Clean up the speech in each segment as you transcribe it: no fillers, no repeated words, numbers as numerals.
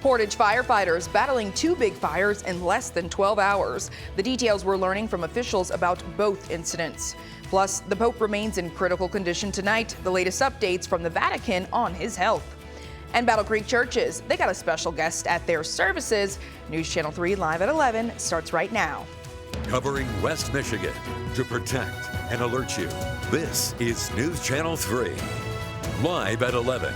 Portage firefighters battling two big fires in less than 12 hours. The details we're learning from officials about both incidents. Plus, the Pope remains in critical condition tonight. The latest updates from the Vatican on his health. And Battle Creek churches, they got a special guest at their services. News Channel 3 Live at 11 starts right now. Covering West Michigan to protect and alert you. This is News Channel 3 Live at 11.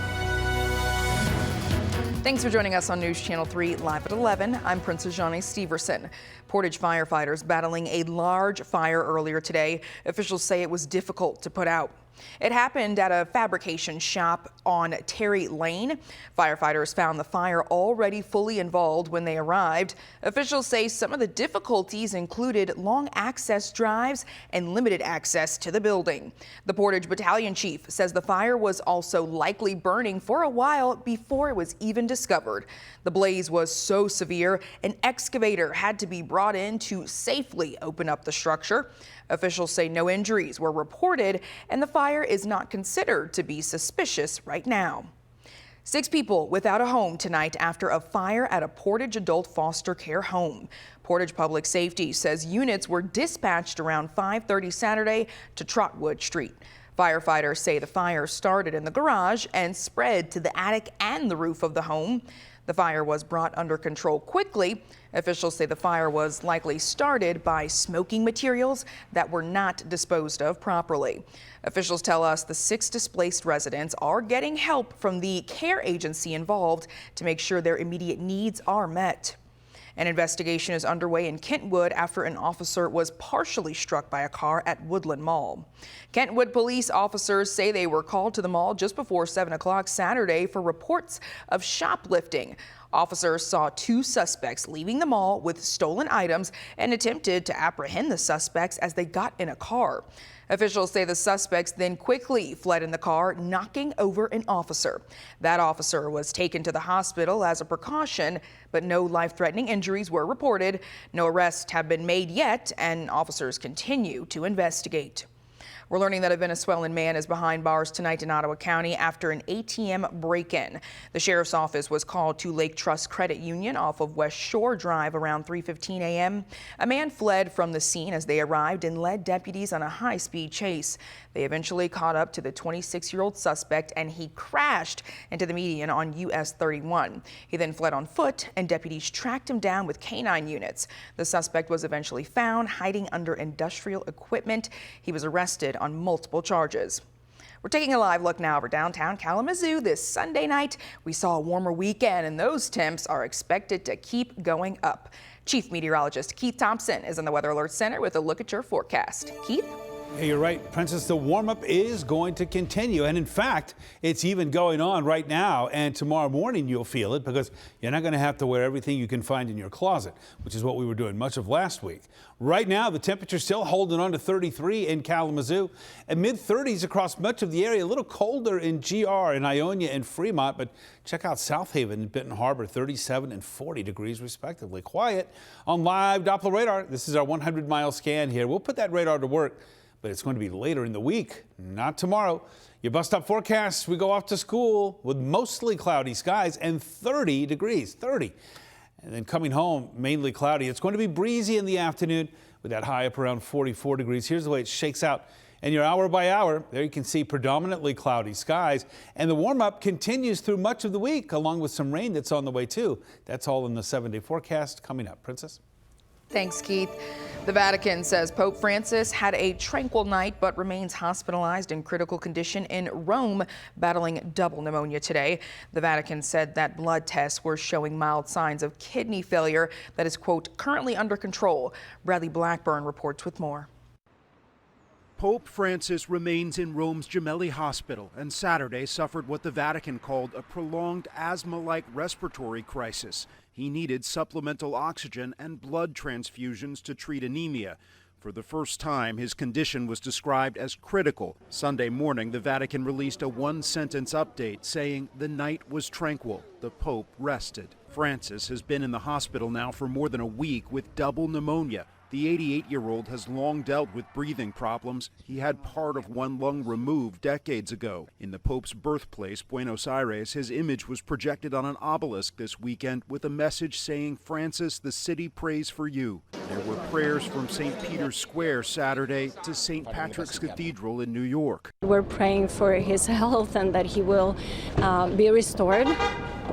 Thanks for joining us on News Channel 3 Live at 11. I'm Princess Johnny Steverson. Portage firefighters battling a large fire earlier today. Officials say it was difficult to put out. It happened at a fabrication shop on Terry Lane. Firefighters found the fire already fully involved when they arrived. Officials say some of the difficulties included long access drives and limited access to the building. The Portage Battalion Chief says the fire was also likely burning for a while before it was even discovered. The blaze was so severe, an excavator had to be brought in to safely open up the structure. Officials say no injuries were reported and the fire is not considered to be suspicious right now. 6 people without a home tonight after a fire at a Portage adult foster care home. Portage Public Safety says units were dispatched around 5:30 Saturday to Trotwood Street. Firefighters say the fire started in the garage and spread to the attic and the roof of the home. The fire was brought under control quickly. Officials say the fire was likely started by smoking materials that were not disposed of properly. Officials tell us the 6 displaced residents are getting help from the care agency involved to make sure their immediate needs are met. An investigation is underway in Kentwood after an officer was partially struck by a car at Woodland Mall. Kentwood police officers say they were called to the mall just before 7 o'clock Saturday for reports of shoplifting. Officers saw 2 suspects leaving the mall with stolen items and attempted to apprehend the suspects as they got in a car. Officials say the suspects then quickly fled in the car, knocking over an officer. That officer was taken to the hospital as a precaution, but no life-threatening injuries were reported. No arrests have been made yet, and officers continue to investigate. We're learning that a Venezuelan man is behind bars tonight in Ottawa County after an ATM break-in. The sheriff's office was called to Lake Trust Credit Union off of West Shore Drive around 3:15 a.m. A man fled from the scene as they arrived and led deputies on a high-speed chase. They eventually caught up to the 26-year-old suspect and he crashed into the median on US 31. He then fled on foot and deputies tracked him down with canine units. The suspect was eventually found hiding under industrial equipment. He was arrested on multiple charges. We're taking a live look now over downtown Kalamazoo this Sunday night. We saw a warmer weekend and those temps are expected to keep going up. Chief Meteorologist Keith Thompson is in the Weather Alert Center with a look at your forecast. Keith? Hey, you're right, Princess. The warm-up is going to continue. And in fact, it's even going on right now. And tomorrow morning, you'll feel it because you're not going to have to wear everything you can find in your closet, which is what we were doing much of last week. Right now, the temperature's still holding on to 33 in Kalamazoo and mid-30s across much of the area. A little colder in GR, in Ionia and Fremont. But check out South Haven and Benton Harbor, 37 and 40 degrees respectively. Quiet on live Doppler radar. This is our 100-mile scan here. We'll put that radar to work, but it's going to be later in the week, not tomorrow. Your bus stop forecast, we go off to school with mostly cloudy skies and 30 degrees, 30. And then coming home, mainly cloudy. It's going to be breezy in the afternoon with that high up around 44 degrees. Here's the way it shakes out. And your hour by hour, there you can see predominantly cloudy skies. And the warm-up continues through much of the week, along with some rain that's on the way too. That's all in the 7-day forecast coming up. Princess? Thanks, Keith. The Vatican says Pope Francis had a tranquil night but remains hospitalized in critical condition in Rome, battling double pneumonia today. The Vatican said that blood tests were showing mild signs of kidney failure that is, quote, currently under control. Bradley Blackburn reports with more. Pope Francis remains in Rome's Gemelli Hospital and Saturday suffered what the Vatican called a prolonged asthma-like respiratory crisis. He needed supplemental oxygen and blood transfusions to treat anemia. For the first time, his condition was described as critical. Sunday morning, the Vatican released a one-sentence update saying the night was tranquil. The Pope rested. Francis has been in the hospital now for more than a week with double pneumonia. The 88-year-old has long dealt with breathing problems. He had part of one lung removed decades ago. In the Pope's birthplace, Buenos Aires, his image was projected on an obelisk this weekend with a message saying, "Francis, the city prays for you." There were prayers from St. Peter's Square Saturday to St. Patrick's Cathedral in New York. We're praying for his health and that he will be restored.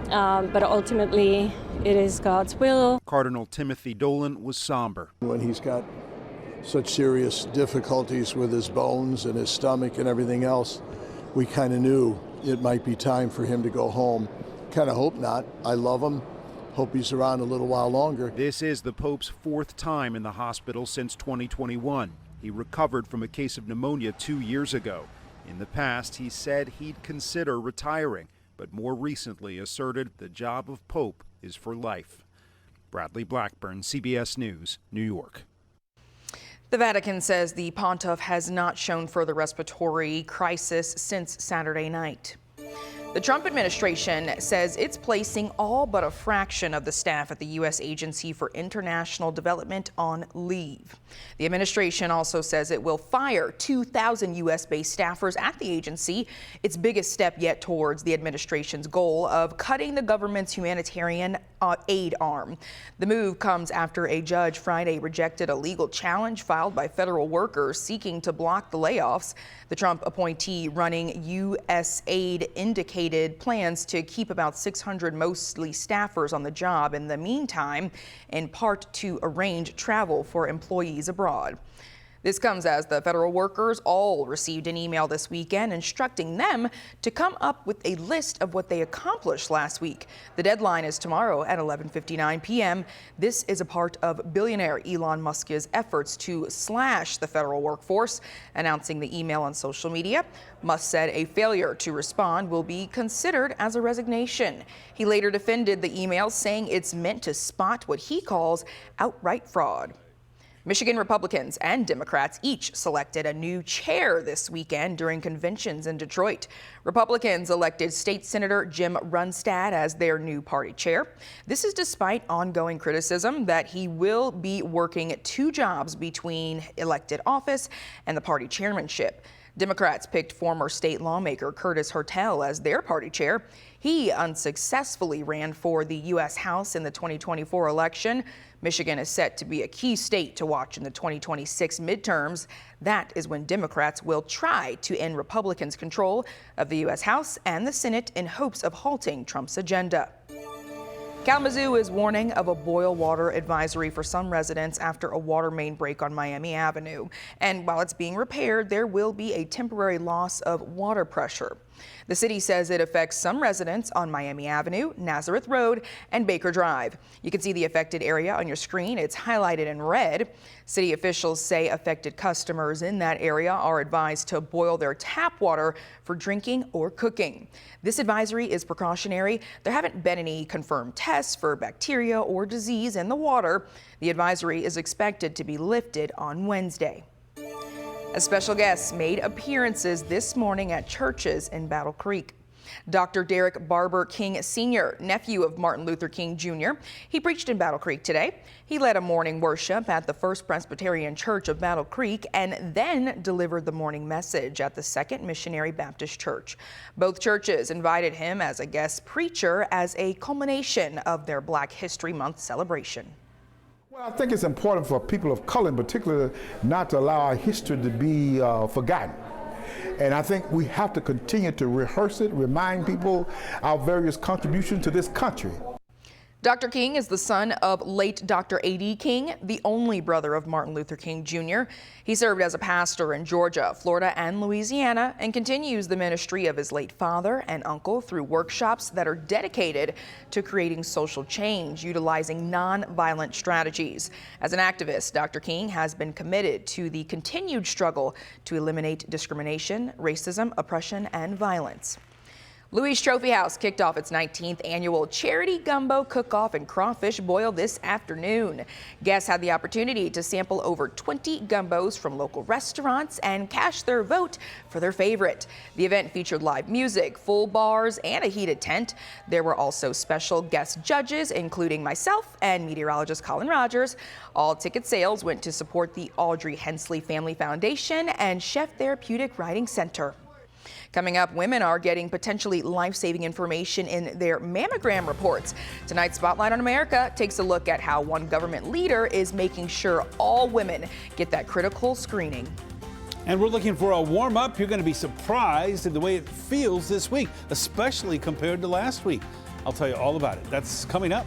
But ultimately, it is God's will. Cardinal Timothy Dolan was somber. When he's got such serious difficulties with his bones and his stomach and everything else, we kind of knew it might be time for him to go home. Kind of hope not. I love him. Hope he's around a little while longer. This is the Pope's fourth time in the hospital since 2021. He recovered from a case of pneumonia 2 years ago. In the past, he said he'd consider retiring, but more recently asserted the job of Pope is for life. Bradley Blackburn, CBS News, New York. The Vatican says the pontiff has not shown further respiratory crisis since Saturday night. The Trump administration says it's placing all but a fraction of the staff at the U.S. Agency for International Development on leave. The administration also says it will fire 2,000 U.S.-based staffers at the agency, its biggest step yet towards the administration's goal of cutting the government's humanitarian aid arm. The move comes after a judge Friday rejected a legal challenge filed by federal workers seeking to block the layoffs. The Trump appointee running USAID indicated plans to keep about 600 mostly staffers on the job in the meantime, in part to arrange travel for employees abroad. This comes as the federal workers all received an email this weekend instructing them to come up with a list of what they accomplished last week. The deadline is tomorrow at 11:59 p.m. This is a part of billionaire Elon Musk's efforts to slash the federal workforce. Announcing the email on social media, Musk said a failure to respond will be considered as a resignation. He later defended the email, saying it's meant to spot what he calls outright fraud. Michigan Republicans and Democrats each selected a new chair this weekend during conventions in Detroit. Republicans elected State Senator Jim Runstad as their new party chair. This is despite ongoing criticism that he will be working two jobs between elected office and the party chairmanship. Democrats picked former state lawmaker Curtis Hertel as their party chair. He unsuccessfully ran for the U.S. House in the 2024 election. Michigan is set to be a key state to watch in the 2026 midterms. That is when Democrats will try to end Republicans' control of the U.S. House and the Senate in hopes of halting Trump's agenda. Kalamazoo is warning of a boil water advisory for some residents after a water main break on Miami Avenue. And while it's being repaired, there will be a temporary loss of water pressure. The city says it affects some residents on Miami Avenue, Nazareth Road, and Baker Drive. You can see the affected area on your screen. It's highlighted in red. City officials say affected customers in that area are advised to boil their tap water for drinking or cooking. This advisory is precautionary. There haven't been any confirmed tests for bacteria or disease in the water. The advisory is expected to be lifted on Wednesday. As special guests made appearances this morning at churches in Battle Creek. Dr. Derek Barber King Sr., nephew of Martin Luther King Jr., he preached in Battle Creek today. He led a morning worship at the First Presbyterian Church of Battle Creek and then delivered the morning message at the Second Missionary Baptist Church. Both churches invited him as a guest preacher as a culmination of their Black History Month celebration. Well, I think it's important for people of color in particular not to allow our history to be forgotten. And I think we have to continue to rehearse it, remind people our various contributions to this country. Dr. King is the son of late Dr. A.D. King, the only brother of Martin Luther King Jr. He served as a pastor in Georgia, Florida, and Louisiana, and continues the ministry of his late father and uncle through workshops that are dedicated to creating social change, utilizing nonviolent strategies. As an activist, Dr. King has been committed to the continued struggle to eliminate discrimination, racism, oppression, and violence. Louis Trophy House kicked off its 19th annual Charity Gumbo Cook-Off and Crawfish Boil this afternoon. Guests had the opportunity to sample over 20 gumbos from local restaurants and cash their vote for their favorite. The event featured live music, full bars, and a heated tent. There were also special guest judges, including myself and meteorologist Colin Rogers. All ticket sales went to support the Audrey Hensley Family Foundation and Chef Therapeutic Riding Center. Coming up, women are getting potentially life-saving information in their mammogram reports. Tonight's Spotlight on America takes a look at how one government leader is making sure all women get that critical screening. And we're looking for a warm-up. You're going to be surprised at the way it feels this week, especially compared to last week. I'll tell you all about it. That's coming up.